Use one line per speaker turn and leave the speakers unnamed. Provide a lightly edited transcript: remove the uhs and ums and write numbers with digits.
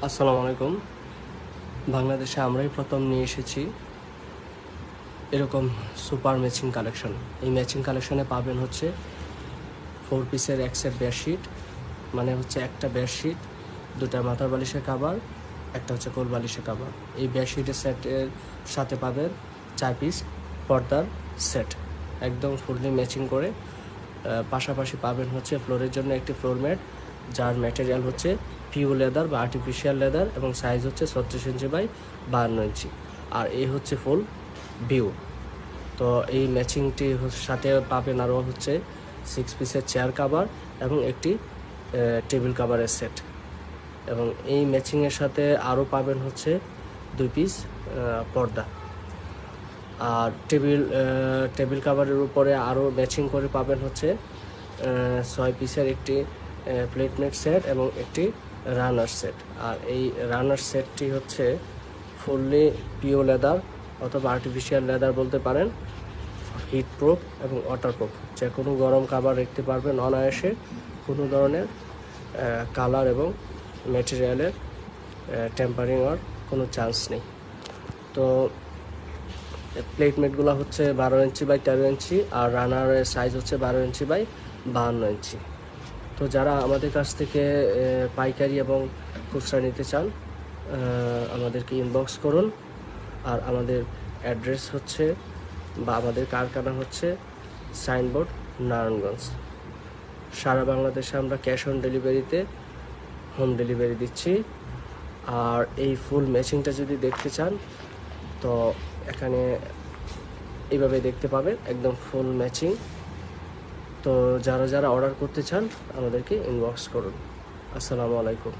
আসসালামু আলাইকুম। বাংলাদেশে আমরাই প্রথম নিয়ে এসেছি এরকম সুপার ম্যাচিং কালেকশন। এই ম্যাচিং কালেকশনে পাবেন হচ্ছে 4 পিসের এক সেট বেডশিট, মানে হচ্ছে একটা বেডশিট, দুটা মাথার বালিশের কাভার, একটা হচ্ছে কোল বালিশের কাভার। এই বেডশিটের সেটের সাথে পাবেন 4 পিস পর্দার সেট, একদম ফুললি ম্যাচিং করে। পাশাপাশি পাবেন হচ্ছে ফ্লোরের জন্য একটি ফ্লোর ম্যাট, যার ম্যাটেরিয়াল হচ্ছে পিওর লেদার বা আর্টিফিশিয়াল লেদার, এবং সাইজ হচ্ছে 36 ইঞ্চি বাই 52 ইঞ্চি। আর এই হচ্ছে ফুল ভিউ। তো এই ম্যাচিংটি সাথে পাবেন আরও হচ্ছে 6 পিসের চেয়ার কাভার এবং একটি টেবিল কাভারের সেট। এবং এই ম্যাচিংয়ের সাথে আরও পাবেন হচ্ছে 2 পিস পর্দা। আর টেবিল কাভারের উপরে আরও ম্যাচিং করে পাবেন হচ্ছে 6 পিসের একটি প্লেটমেট সেট এবং একটি রানার সেট। আর এই রানার সেটটি হচ্ছে ফুললি পিওর লেদার অথবা আর্টিফিশিয়াল লেদার বলতে পারেন, হিট প্রুফ এবং ওয়াটার প্রুফ। যে কোনো গরম খাবার রাখতে পারবেন অনায়াসে, কোনো ধরনের কালার এবং ম্যাটেরিয়ালের টেম্পারিং হওয়ার কোনো চান্স নেই। তো প্লেটমেটগুলো হচ্ছে 12 inch by 13 inch, R রানারের size হচ্ছে 12 ইঞ্চি বাই 52 ইঞ্চি। তো যারা আমাদের কাছ থেকে পাইকারি এবং খুচরা নিতে চান, আমাদেরকে ইনবক্স করুন। আর আমাদের অ্যাড্রেস হচ্ছে বা আমাদের কারখানা হচ্ছে সাইনবোর্ড, নারায়ণগঞ্জ। সারা বাংলাদেশে আমরা ক্যাশ অন ডেলিভারিতে হোম ডেলিভারি দিচ্ছি। আর এই ফুল ম্যাচিংটা যদি দেখতে চান তো এখানে এইভাবে দেখতে পাবেন, একদম ফুল ম্যাচিং। তো যারা যারা অর্ডার করতে চান আমাদেরকে ইনবক্স করুন। আসসালামু আলাইকুম।